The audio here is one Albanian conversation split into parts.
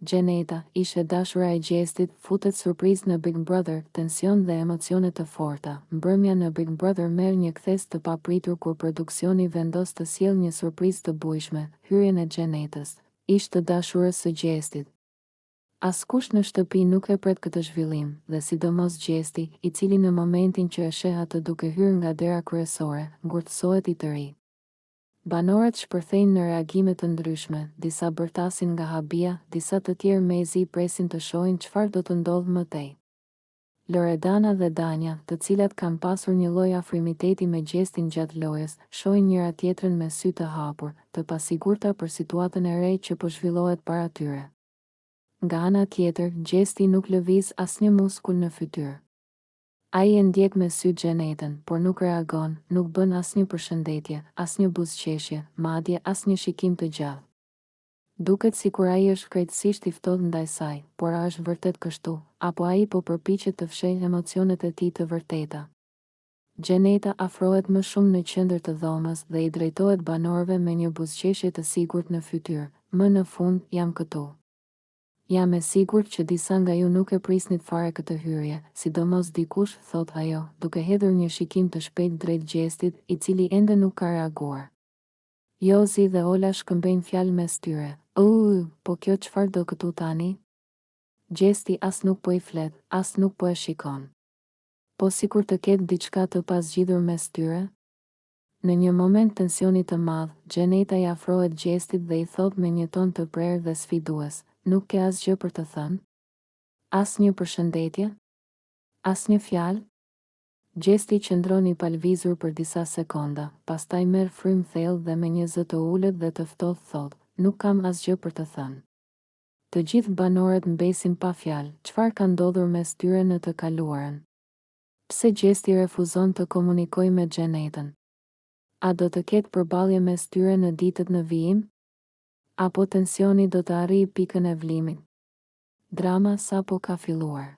Gjeneta, ishe dashura e Gjestit, futet surprizë në Big Brother, tension dhe emocione të forta. Mbrëmja në Big Brother merr një kthes të papritur kur produksioni vendos të sjellë një surprizë të bujshme, hyrjen e Gjenetës, ish të dashurës së Gjestit. Askush në shtëpi nuk e pret këtë zhvillim, dhe sidomos Gjesti, i cili në momentin që e sheh atë duke hyrë nga dera kryesore, ngurtësohet i tëri. Banorët shpërthejnë në reagime të ndryshme, disa bërtasin nga habia, disa të tjerë mezi presin të shohin çfarë do të ndodhë më tej. Loredana dhe Danja, të cilat kanë pasur një lloj afrimiteti me Gjestin gjatë lojës, shohin njëra tjetrën me sy të hapur, të pasigurta për situatën e re që po zhvillohet para tyre. Nga ana tjetër, Gjesti nuk lëviz asnjë muskull në fytyrë. Ai e ndjek me sy Gjenetën, por nuk reagon, nuk bën asnjë përshëndetje, asnjë buzëqeshje, madje asnjë shikim të gjallë. Duket sikur ai është krejtësisht i ftohtë ndaj saj, por a është vërtet kështu, apo ai po përpiqet të fshehë emocionet e tij të vërteta? Gjeneta afrohet më shumë në qendër të dhomës dhe i drejtohet banorëve me një buzëqeshje të sigurt në fytyrë. Më në fund, jam këtu. Jam e sigurt që disa nga ju nuk e prisnit fare këtë hyrje, sidomos dikush, thot ajo, duke hedhur një shikim të shpejt drejt Gjestit, i cili ende nuk ka reaguar. Jozi dhe Ola shkëmbejnë fjalë mes tyre. Po kjo çfarë do këtu tani? Gjesti as nuk po i flet, as nuk po e shikon. Po sikur të ketë diçka të pasgjidhur mes tyre? Në një moment tensioni të madh, Gjeneta i afrohet Gjestit dhe i thot me një ton të prerë dhe sfidues, nuk ke asgjë për të thënë? Asnjë përshëndetje? Asnjë fjalë? Gjesti qëndron i palvizur për disa sekonda, pastaj merr frymë thellë dhe me një zë të ulët dhe të ftohtë thot, nuk kam asgjë për të thënë. Të gjithë banorët mbesin pa fjalë, çfarë ka ndodhur mes tyre në të kaluarën? Pse Gjesti refuzon të komunikojë me Gjenetën? A do të ketë përballje mes tyre në ditët në vijim? Apo tensioni do të arrijë pikën e vlimit? Drama sapo ka filluar.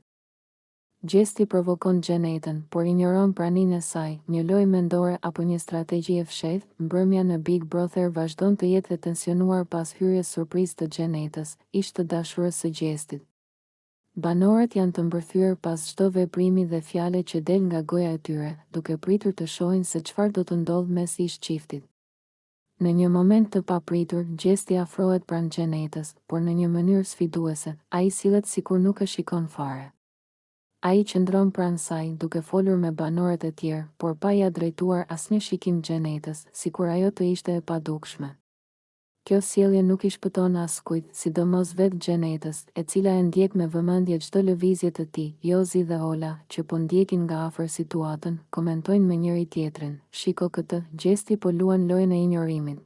Gjesti provokon Gjenetën, por injoron praninë e saj, një lojë mendore apo një strategji e fshehtë. Mbrëmja në Big Brother vazhdon të jetë e tensionuar pas hyrjes surprizë të Gjenetës, ish të dashurës së Gjestit. Banorët janë të mbërthyer pas çdo veprimi dhe fjale që del nga goja e tyre, duke pritur të shohin se çfarë do të ndodhë mes ish çiftit. Në një moment të papritur, Gjesti afrohet pranë Gjenetës, por në një mënyrë sfiduese, ai sillet sikur nuk e shikon fare. Ai qëndron pranë saj, duke folur me banorët e tjerë, por pa ia drejtuar asnjë shikim Gjenetës, sikur ajo të ishte e padukshme. Kjo sjellje nuk I shpëton askujt, sidomos vetë Gjenetës, e cila e ndjek me vëmendje çdo lëvizje të tij. Jozi dhe Ola, që po ndjekin nga afër situatën, komentojnë me njëri tjetrin, shiko këtë, Gjesti po luan lojën e injorimit.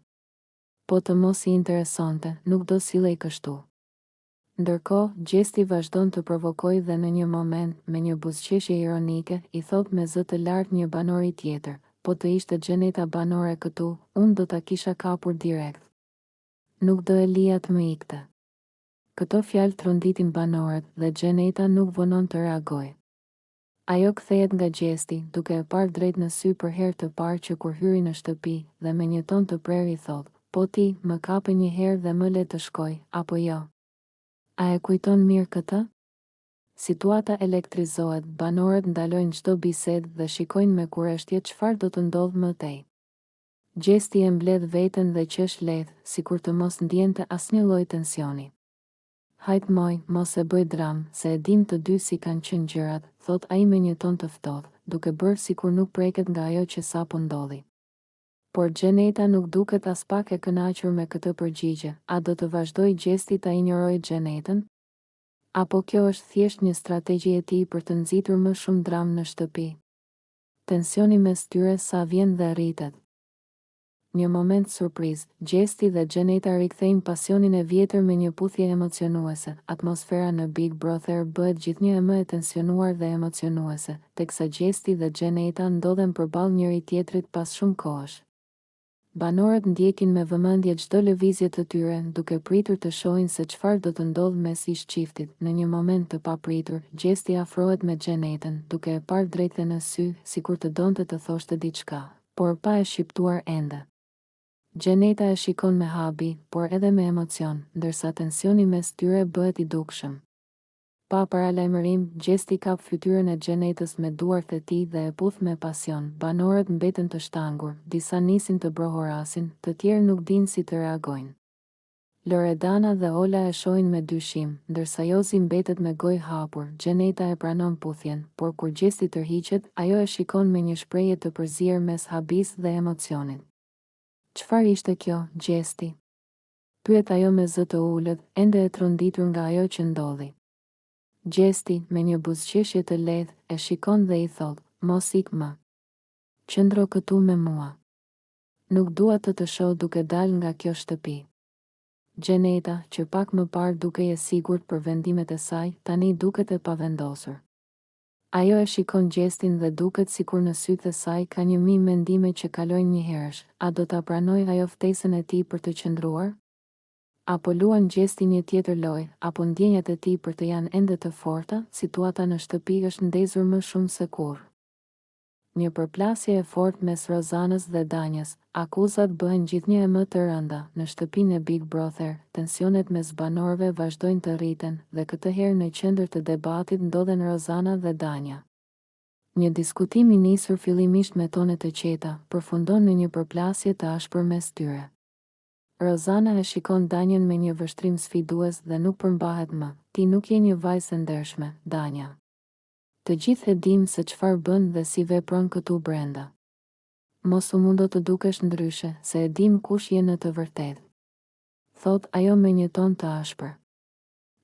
Po të mos I interesonte, nuk do sillej kështu. Ndërkohë, Gjesti vazhdon të provokojë dhe në një moment, me një buzëqeshje ironike, I thot me zë të lartë një banori tjetër, po të ishte Gjeneta banore këtu, unë do ta kisha kapur direkt. Nuk do e lija të më ikte. Këto fjalë tronditin banorët dhe Gjeneta nuk vonon të reagojë. Ajo kthehet nga Gjesti, duke e parë drejt në sy për herë të parë që kur hyri në shtëpi, dhe me një ton të prerë I thot, po ti, më kape një herë dhe më le të shkoj, apo jo? A e kujton mirë këtë? Situata elektrizohet, banorët ndalojnë çdo bisedë dhe shikojnë me kurreshtje çfarë do të ndodhë më tej. Gjesti e mbledh veten dhe qesh lehtë, sikur të mos ndjente asnjë lloj tensioni. Hajt moj, mos e bëj dram, se e dim të dy si kanë qenë gjërat, thot ai me një ton të ftohtë, duke bërë sikur nuk preket nga ajo që sapo ndodhi. Por Gjeneta nuk duket as pak e kënaqur me këtë përgjigje. A do të vazhdojë Gjesti ta injorojë Gjenetën? Apo kjo është thjesht një strategji e tij për të nxitur më shumë dram në shtëpi? Tensioni mes tyre sa vjen dhe rritet. Një moment surprizë, Gjesti dhe Gjeneta rikthejnë pasionin e vjetër me një puthje emocionuese. Atmosfera në Big Brother bëhet gjithnjë më e tensionuar dhe emocionuese, teksa Gjesti dhe Gjeneta ndodhen përballë njëri tjetrit pas shumë kohësh. Banorët ndjekin me vëmendje çdo lëvizje të tyre, duke pritur të shohin se çfarë do të ndodhë mes ish çiftit. Në një moment të papritur, Gjesti afrohet me Gjenetën, duke e parë drejtë në sy, sikur të donte të thoshte diçka, por pa e shqiptuar ende. Gjeneta e shikon me habi, por edhe me emocion, ndërsa tensioni mes tyre bëhet I dukshëm. Pa paralajmërim, Gjesti kap fytyrën e Gjenetës me duart e tij dhe e puth me pasion. Banorët mbeten të shtangur, disa nisin të brohorasin, të tjerë nuk dinë si të reagojnë. Loredana dhe Ola e shohin me dyshim, ndërsa Jozi mbetet me gojë hapur. Gjeneta e pranon puthjen, por kur Gjesti tërhiqet, ajo e shikon me një shprehje të përzier mes habis dhe emocionit. Çfarë ishte kjo, Gjesti? Pyet ajo me zë të ulët, ende e tronditur nga ajo që ndodhi. Gjesti, me një buzëqeshje të lehtë, e shikon dhe I thot, mos ik më. Qëndro këtu me mua. Nuk dua të shoh duke dal nga kjo shtëpi. Gjeneta, që pak më parë dukej e sigurt për vendimet e saj, tani duket e pavendosur. Ajo e shikon Gjestin dhe duket sikur në sytë e saj ka një mijë mendime që kalojnë njëherësh. A do ta pranojë ajo ftesën e tij për të qëndruar? Apo luan Gjesti një tjetër lojë, apo ndjenjat e tij për të janë ende të forta? Situata në shtëpi është ndezur më shumë se kurrë. Një përplasje e fortë mes Rozanës dhe Danjës, akuzat bëhen gjithnjë e më të rënda. Në shtëpinë e Big Brother, tensionet mes banorëve vazhdojnë të rriten dhe këtë herë në qendër të debatit ndodhen Rozana dhe Danja. Një diskutim I nisur fillimisht me tone të qeta, përfundon në një përplasje të ashpër mes tyre. Rozana e shikon Danjën me një vështrim sfidues dhe nuk përmbahet më. Ti nuk je një vajzë e ndershme, Danja. Të gjithë e dim se çfarë bën dhe si vepron këtu brenda. Mos u mundo të dukesh ndryshe, se e dim kush je në të vërtetë. Thot ajo me një ton të ashpër.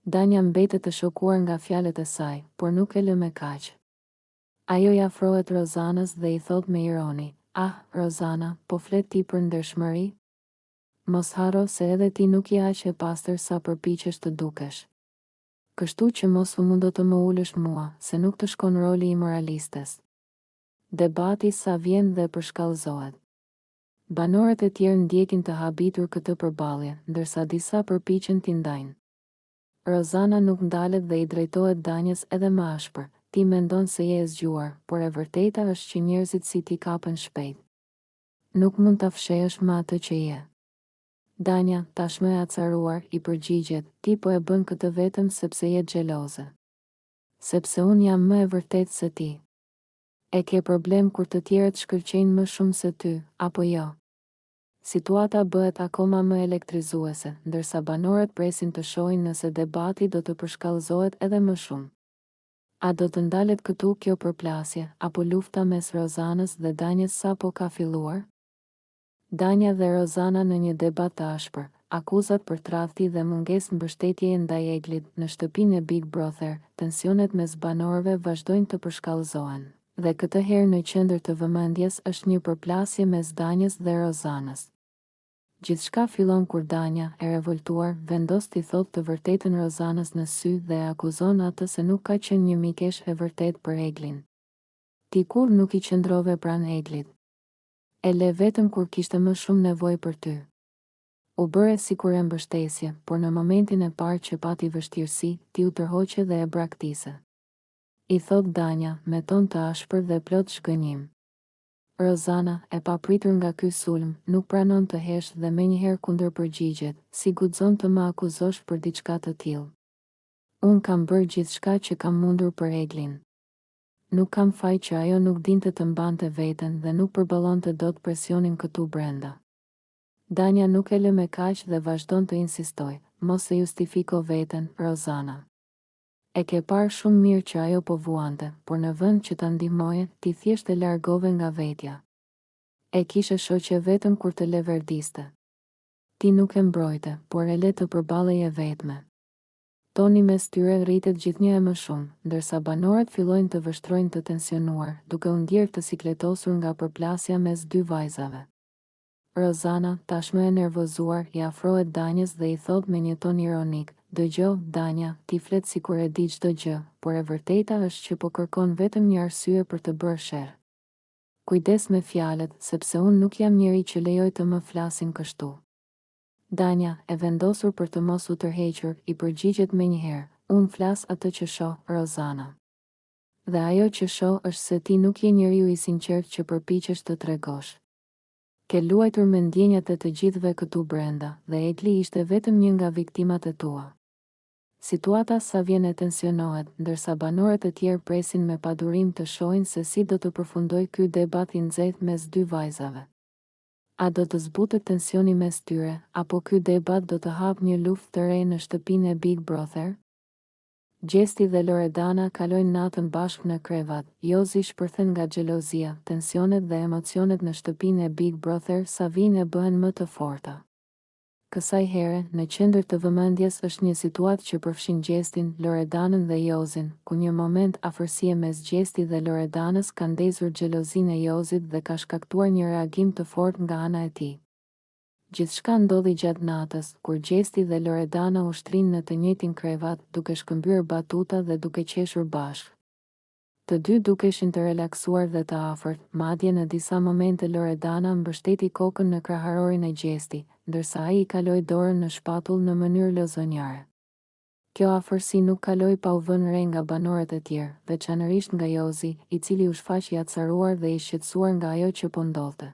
Danja mbetet të shokuar nga fjalët e saj, por nuk e lë me kaq. Ajo I afrohet Rozanës dhe I thot me ironi, ah, Rozana, po flet ti për ndershmëri? Mos haro se edhe ti nuk je aq e pastër sa përpiqesh të dukesh. Kështu që mos u mundo të më ulësh mua, se nuk të shkon roli I moralistes. Debati sa vjen dhe përshkallëzohet. Banorët e tjerë ndjekin të habitur këtë përballje, ndërsa disa përpiqen t'i ndajnë. Rozana nuk ndalet dhe I drejtohet Danjës edhe më ashpër. Ti mendon se je e zgjuar, por e vërteta është që njerëzit si ti kapen shpejt. Nuk mund ta fshehësh më atë që je. Danja, tashmë e acaruar, I përgjigjet, ti po e bën këtë vetëm sepse je xheloze. Sepse unë jam më e vërtetë se ti. E ke problem kur të tjerët shkëlqejnë më shumë se ty, apo jo? Situata bëhet akoma më elektrizuese, ndërsa banorët presin të shohin nëse debati do të përshkallëzohet edhe më shumë. A do të ndalet këtu kjo përplasje, apo lufta mes Rozanës dhe Danjës sapo ka filluar? Danja dhe Rozana në një debat të ashpër, akuzat për tradhti dhe mungesë mbështetjeje ndaj Eglit. Në shtëpinë e Big Brother, tensionet mes banorëve vazhdojnë të përshkallëzohen, dhe këtë herë në qendër të vëmendjes është një përplasje mes Danjës dhe Rozanës. Gjithçka fillon kur Danja, e revoltuar, vendos t'i thotë të vërtetën Rozanës në sy dhe e akuzon atë se nuk ka qenë një mikesh e vërtet për Eglin. Ti kur nuk I qëndrove pranë Eglit. E le vetëm kur kishte më shumë nevojë për ty. U bëre sikur e mbështesje, por në momentin e parë që pati vështirësi, ti u tërhoqe dhe e braktise. I thot Danja, me ton të ashpër dhe plot shgënjim. Rozana, e papritur nga ky sulm, nuk pranon të hesht dhe menjëherë kundërpërgjigjet, si guxon të më akuzosh për diçka të tillë. Unë kam bërë gjithçka që kam mundur për Eglin. Nuk kam faj që ajo nuk dinte të mbante veten dhe nuk përballonte dot presionin këtu brenda. Danja nuk e lë me kaq dhe vazhdon të insistoj, mos e justifiko veten, Rozana. E ke parë shumë mirë që ajo po vuante, por në vend që ta ndihmoje, ti thjesht e largove nga vetja. E kishe shoqe vetëm kur të leverdiste. Ti nuk e mbrojte, por e le të përballeje vetme. Toni mes tyre rritet gjithnjë e më shumë, ndërsa banorët fillojnë të vështrojnë të tensionuar, duke u ndjerë të sikletosur nga përplasja mes dy vajzave. Rozana, tashmë e nervozuar, I afrohet Danjës dhe I thot me një ton ironik, dëgjoj, Danja, ti flet sikur e di çdo gjë, por e vërteta është që po kërkon vetëm një arsye për të bërë sherr. Kujdes me fjalët, sepse unë nuk jam njeri që lejoj të më flasin kështu. Danja, e vendosur për të mos u tërhequr, I përgjigjet menjëherë, unë flas atë që shoh, Rozana. Dhe ajo që shoh është se ti nuk je njeriu I sinqert që përpiqesh të tregosh. Ke luajtur me ndjenjat e të gjithëve këtu brenda, dhe Egli ishte vetëm një nga viktimat e tua. Situata sa vjen e tensionohet, ndërsa banorët e tjerë presin me padurim të shohin se si do të përfundoj ky debat I nxehtë mes dy vajzave. A do të zbutet tensioni mes tyre, apo ky debat do të hap një luftë të re në shtëpinë e Big Brother? Gjesti dhe Loredana kalojnë natën bashkë në krevat, Jozi shpërthen nga xhelozia, tensionet dhe emocionet në shtëpinë e Big Brother sa vinë e bëhen më të forta. Kësaj here, në qendër të vëmendjes është një situatë që përfshin Gjestin, Loredanën dhe Jozin, ku një moment afërsie mes Gjesti dhe Loredanës ka ndezur xhelozinë e Jozit dhe ka shkaktuar një reagim të fortë nga ana e tij. Gjithçka ndodhi gjatë natës, kur Gjesti dhe Loredana ushtrinë në të njëjtin krevat, duke shkëmbyer batuta dhe duke qeshur bashkë. Të dy dukeshin të relaksuar dhe të afërt, madje në disa momente Loredana mbështeti kokën në kraharorin e Gjesti, ndërsa ai I kaloi dorën në shpatull në mënyrë lozonjare. Kjo afërsi nuk kaloi pa u vënë re nga banorët e tjerë, veçanërisht nga Jozi, I cili u shfaq I acaruar dhe I shqetësuar nga ajo që po ndodhte.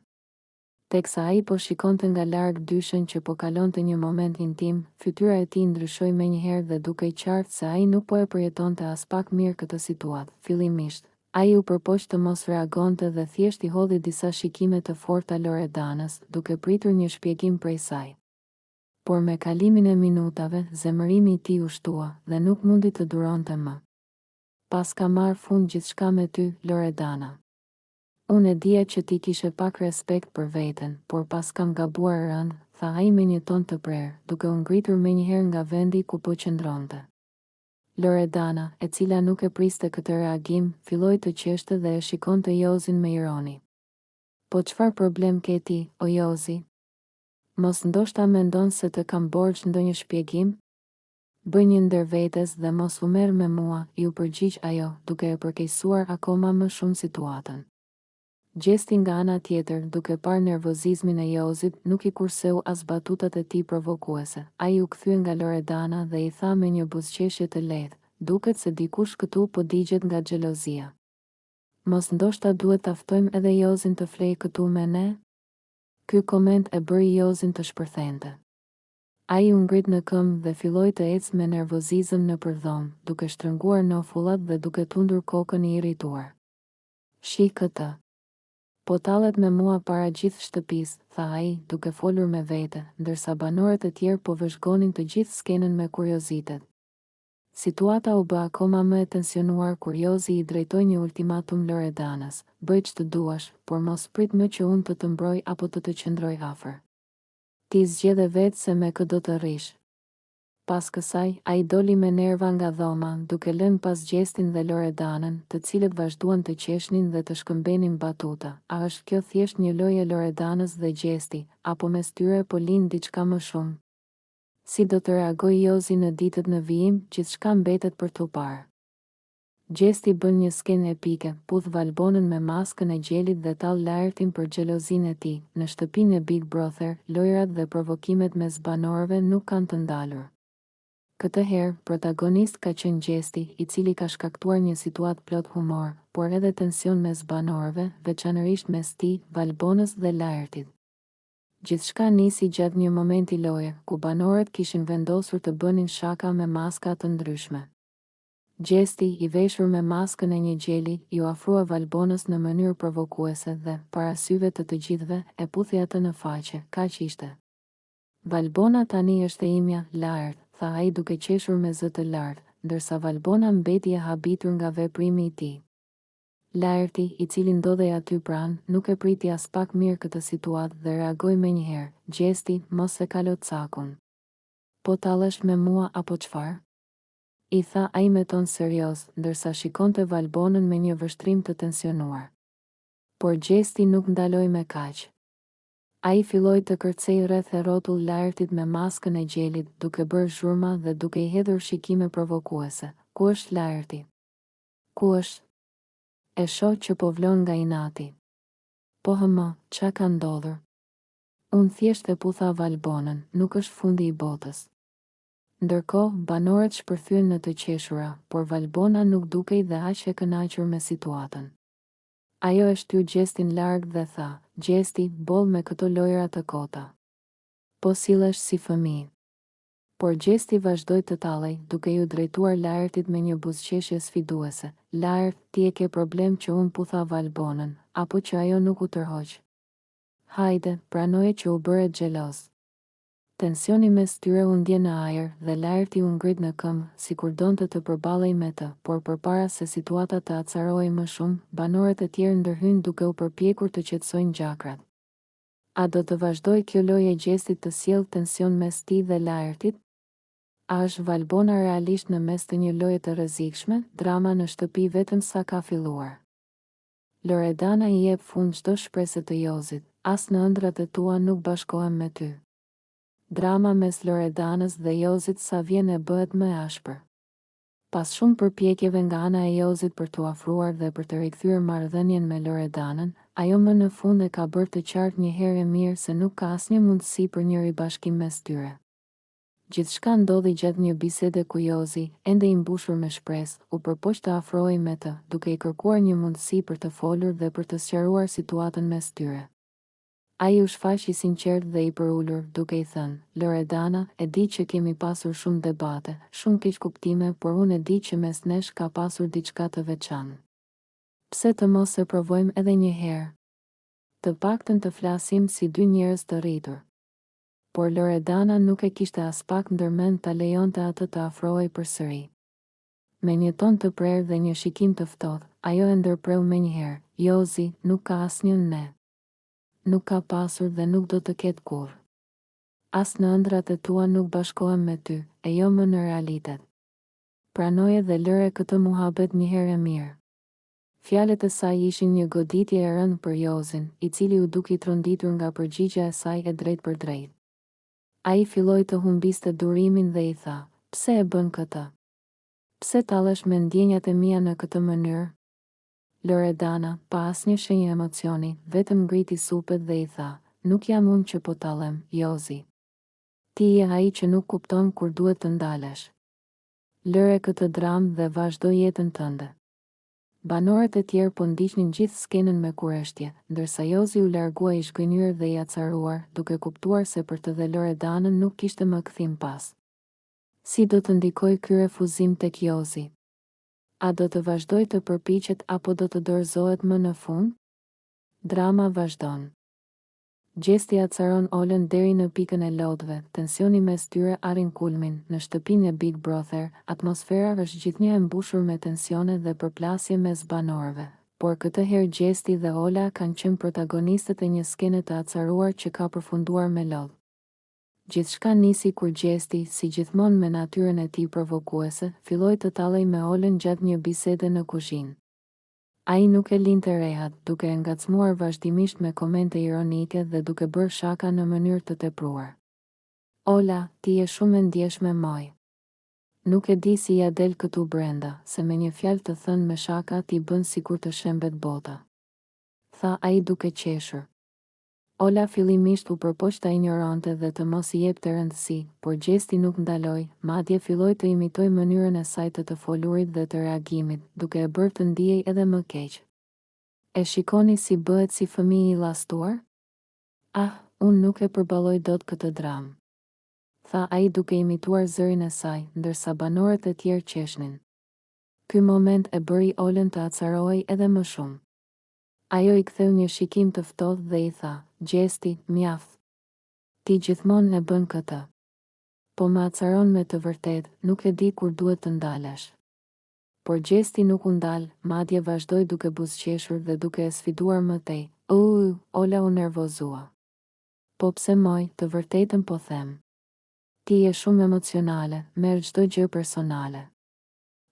Teksa ai po shikonte nga larg dyshën që po kalonte një moment intim, fytyra e tij ndryshoi menjëherë dhe dukej qartë se ai nuk po e përjetonte as pak mirë këtë situatë. Fillimisht, ai u përpoq të mos reagonte dhe thjesht I hodhi disa shikime të forta Loredanës, duke pritur një shpjegim prej saj. Por me kalimin e minutave, zemërimi I tij u shtua dhe nuk mundi të duronte më. Pas ka marrë fund gjithçka me ty, Loredana. Unë e dija që ti kishe pak respekt për veten, por pas kam gabuar rënd, tha ai me një ton të prerë, duke u ngritur menjëherë nga vendi ku po qëndronte. Loredana, e cila nuk e priste këtë reagim, filloi të qeshte dhe e shikonte Jozin me ironi. Po çfarë problem ke ti, o Jozi? Mos ndoshta mendon se të kam borxh ndonjë shpjegim? Bëj një ndërvetes dhe mos u merr me mua, Ju përgjigj ajo, duke e përkeqësuar akoma më shumë situatën. Gjesti nga ana tjetër, duke parë nervozizmin e Jozit, nuk I kurseu as batutat e tij provokuese. Ai u kthye nga Loredana dhe I tha me një buzëqeshje të lehtë, duket se dikush këtu po digjet nga xhelozia. Mos ndoshta duhet ta ftojmë edhe Jozin të flej këtu me ne? Ky koment e bëri Jozin të shpërthente. Ai u ngrit në këmbë dhe filloi të ecë me nervozizëm nëpër dhomë, duke shtrënguar nofullat dhe duke tundur kokën I irrituar. Shih këtë. Po tallet me mua para gjithë shtëpisë, tha ai, duke folur me vete, ndërsa banorët e tjerë po vëzhgonin të gjithë skenën me kuriozitet. Situata u bë akoma më e tensionuar kur Jozi I drejtoi një ultimatum Loredanës, bëj ç'të duash, por mos prit më që unë të të mbroj apo të qëndroj afër. Ti zgjedhe vetë se me kë do të rrish. Pas kësaj, ai doli me nerva nga dhoma, duke lënë pas Gjestin dhe Loredanën, të cilët vazhduan të qeshnin dhe të shkëmbenin batuta. A është kjo thjesht një lojë e Loredanës dhe Gjesti, apo mes tyre po lind diçka më shumë? Si do të reagoj Jozi në ditët në vijim, gjithçka mbetet për tu parë. Gjesti bën një skenë epike, pudh Valbonën me maskën e gjelit dhe tall lajrtin për xhelozinë e tij. Në shtëpinë e Big Brother, lojrat dhe provokimet mes banorëve nuk kanë të ndalur. Këtë herë, protagonist ka qenë Gjesti, I cili ka shkaktuar një situatë plot humor, por edhe tension mes banorëve, veçanërisht mes tij, Valbonës dhe lajrtit. Gjithçka nisi gjatë një momenti loje, ku banorët kishin vendosur të bënin shaka me maska të ndryshme. Gjesti, I veshur me maskën e një gjeli, Ju afrua Valbonës në mënyrë provokuese dhe, para syve të gjithëve, e puthi atë në faqe, kaq ishte. Valbona tani është e imja, lart, tha ai duke qeshur me zë të lartë, ndërsa Valbona mbeti e habitur nga veprimi I tij. Lajrti, I cili ndodhej aty pranë, nuk e priti as pak mirë këtë situatë dhe reagoi menjëherë, Gjesti, mos e kalo cakun. Po tallesh me mua apo çfarë? I tha ai me ton serioz, ndërsa shikonte Valbonën me një vështrim të tensionuar. Por Gjesti nuk ndaloi me kaq. Ai filloi të kërcej rreth e rrotull lajrtit me maskën e gjelit, duke bërë zhurma dhe duke I hedhur shikime provokuese. Ku është lajrti? Ku është? E shoh që po vlon nga inati. Po hëmë, ç'a ka ndodhur? Unë thjesht e putha Valbonën, nuk është fundi I botës. Ndërkohë, banorët shpërthyen në të qeshura, por Valbona nuk dukej dhe aq e kënaqur me situatën. Ajo e shtyu Gjestin larg dhe tha, Gjesti, boll me këto lojra të kota. Po sillesh si fëmijë. Por Gjesti vazhdoi të tallej, duke ju drejtuar Laertit me një buzëqeshje sfiduese. Laert, ti e ke problem që unë putha Valbonën, apo që ajo nuk u tërhoq? Hajde, pranoje që u bëre xheloz. Tensioni mes tyre u ndje në ajër dhe Laerti u ngrit në këmbë, sikur donte të përballej me të, por përpara se situata të acarohej më shumë, banorët e tjerë ndërhyn duke u përpjekur të qetësojnë gjakrat. A do të vazhdoj kjo lojë e Gjestit të sjellë tension mes tij dhe Laertit? A është Valbona realisht në mes të një loje të rrezikshme? Drama në shtëpi vetëm sa ka filluar. Loredana i jep fund çdo shpresë të Jozit, as në ëndrat e tua nuk bashkohem me ty. Drama mes Loredanës dhe Jozit sa vjen e bëhet më e ashpër. Pas shumë përpjekjeve nga ana e Jozit për t'u afruar dhe për të rikthyer marrëdhënien me Loredanën, ajo më në fund e ka bërë të qartë një herë e mirë se nuk ka asnjë mundësi për një ribashkim mes tyre. Gjithçka ndodhi gjatë një bisede ku Jozi, ende i mbushur me shpresë, u përpoq të afrohej me të, duke i kërkuar një mundësi për të folur dhe për të sqaruar situatën mes tyre. Ai u shfaq i sinqert dhe i përulur, duke i thënë, Loredana, e di që kemi pasur shumë debate, shumë keqkuptime, por unë e di që mes nesh ka pasur diçka të veçantë. Pse të mos e provojmë edhe një herë? Të paktën të flasim si dy njerëz të rritur. Por Loredana nuk e kishte as pak ndërmend ta lejonte atë të afrohej përsëri. Me një ton të prerë dhe një shikim të ftohtë, ajo e ndërpreu menjëherë, Jozi, nuk ka asnjë ne. Nuk ka pasur dhe nuk do të ketë kurrë. As në ëndrat e tua nuk bashkohem me ty, e jo më në realitet. Pranoje dhe lëre këtë muhabet një herë e mirë. Fjalët e saj ishin një goditje e rëndë për Jozin, i cili u duki tronditur nga përgjigjja e saj e drejt për drejt. Ai filloi të humbiste durimin dhe i tha, pse e bën këtë? Pse tallesh me ndjenjat e mia në këtë mënyrë? Loredana, pa asnjë shenjë emocioni, vetëm ngriti supet dhe i tha, nuk jam unë që po tallem, Jozi. Ti je ai që nuk kupton kur duhet të ndalesh. Lëre këtë dramë dhe vazhdo jetën tënde. Banorët e tjerë po ndiqnin gjithë skenën me kurreshtje, ndërsa Jozi u largua i shkënjyer dhe i acaruar, duke kuptuar se për të dhe Loredanën nuk kishte më kthim pas. Si do të ndikoj ky refuzim tek Jozi? A do të vazhdoj të përpiqet apo do të dorëzohet më në fund? Drama vazhdon. Gjesti acaron Olën deri në pikën e lodhve, tensioni mes tyre arrin kulmin, në shtëpinë e Big Brother, atmosfera është gjithnjë e mbushur me tensione dhe përplasje mes banorëve. Por këtë herë Gjesti dhe Ola kanë qenë protagonistët e një skene të acaruar që ka përfunduar me lodh. Gjithçka nisi kur Gjesti, si gjithmonë me natyrën e tij provokuese, filloi të tallej me Olën gjatë një bisede në kuzhinë. Ai nuk e linte rehat, duke e ngacmuar vazhdimisht me komente ironike dhe duke bërë shaka në mënyrë të tepruar. Ola, ti je shumë e ndjeshme moj. Nuk e di si ja del këtu brenda, se me një fjalë të thënë me shaka ti bën sikur të shembet bota. Tha ai duke qeshur. Ola fillimisht u përpoq ta ignoronte dhe të mos i jepte rëndësi, por Gjesti nuk ndaloi, madje filloi të imitoj mënyrën e saj të folurit dhe të reagimit, duke e bërë të ndihej edhe më keq. E shikoni si bëhet si fëmijë i llastuar? Ah, unë nuk e përballoj dot këtë dramë. Tha ai duke imituar zërin e saj, ndërsa banorët e tjerë qeshnin. Ky moment e bëri Olën të acarohej edhe më shumë. Ajo i ktheu një shikim të ftohtë dhe i tha, Gjesti, mjaft. Ti gjithmonë e bën këtë. Po më acaron me të vërtet, nuk e di kur duhet të ndalesh. Por Gjesti nuk u ndal, madje vazhdoi duke buzëqeshur dhe duke e sfiduar më tej. Ola u nervozua. Po pse moj, të vërtetën po them. Ti je shumë emocionale, merr çdo gjë personale.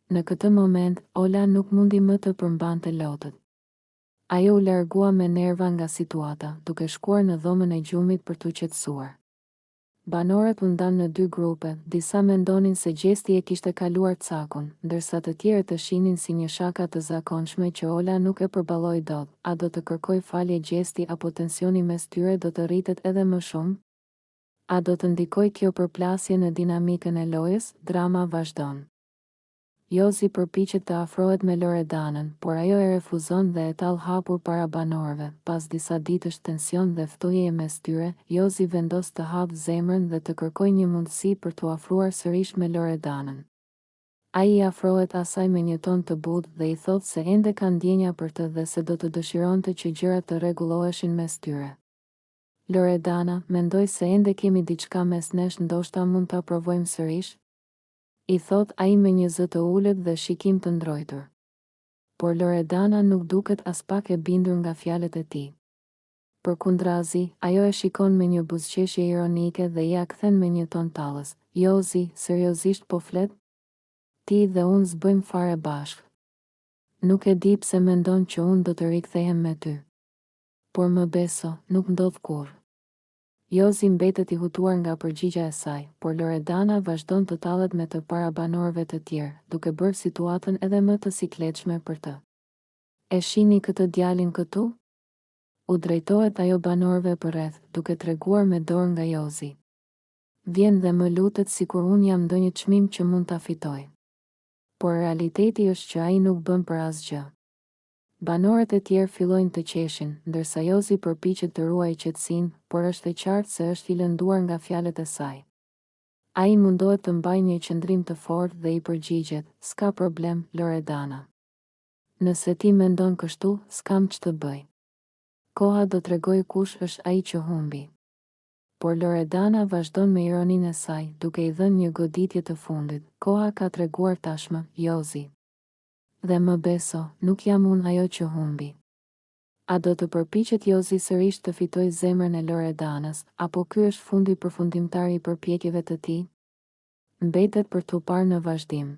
Në këtë moment, Ola nuk mundi më të përmbante lotët. Ajo u largua me nerva nga situata, duke shkuar në dhomën e gjumit për t'u qetësuar. Banorët u ndanë në dy grupe, disa mendonin se Gjesti e kishte kaluar cakun, ndërsa të tjerët e shihnin si një shaka të zakonshme që Ola nuk e përballoi dot. A do të kërkoj falje Gjesti apo tensioni mes tyre do të rritet edhe më shumë? A do të ndikoj kjo përplasje në dinamikën e lojës? Drama vazhdon. Jozi përpiqet të afrohet me Loredanën, por ajo e refuzon dhe e tall hapur para banorëve. Pas disa ditësh tension dhe ftojeje mes tyre, Jozi vendos të hapë zemrën dhe të kërkojë një mundësi për t'u afruar sërish me Loredanën. Ai i afrohet asaj me një ton të butë dhe i thotë se ende ka ndjenja për të dhe se do të dëshironte që gjërat të rregulloheshin mes tyre. Loredana, mendoj se ende kemi diçka mes nesh, ndoshta mund ta provojmë sërish? I thot ai me një zë të ulët dhe shikim të ndrojtur. Por Loredana nuk duket as pak e bindur nga fjalët e tij. Përkundrazi, ajo e shikon me një buzëqeshje ironike dhe ja kthen me një ton tallës. Jozi, seriozisht po flet? Ti dhe unë s'bëjmë fare bashkë. Nuk e di pse mendon që unë do të rikthehem me ty. Por më beso, nuk ndodh kurrë. Jozi mbetet i hutuar nga përgjigja e saj, por Loredana vazhdon të tallet me të para banorëve të tjerë, duke bërë situatën edhe më të sikletshme për të. E shihni këtë djalin këtu? U drejtohet ajo banorëve përreth, duke treguar me dorë nga Jozi. Vjen dhe më lutet sikur unë jam ndonjë çmim që mund ta fitoj. Por realiteti është që ai nuk bën për asgjë. Banorët e tjerë fillojnë të qeshin, ndërsa Jozi përpiqet të ruajë qetësinë, por është e qartë se është i lënduar nga fjalët e saj. Ai mundohet të mbajë një qëndrim të fortë dhe i përgjigjet, "S'ka problem, Loredana. Nëse ti mendon kështu, s'kam ç'të bëj. Koha do t'rregojë kush është ai që humbi." Por Loredana vazhdon me ironinë e saj, duke i dhënë një goditje të fundit. "Koha ka treguar tashmë, Jozi. Dhe më beso, nuk jam unë ajo që humbi." A do të përpiqet Jozi sërish të fitojë zemrën e Loredanës, apo ky është fundi përfundimtar i përpjekjeve të tij? Mbetet për t'u parë në vazhdim.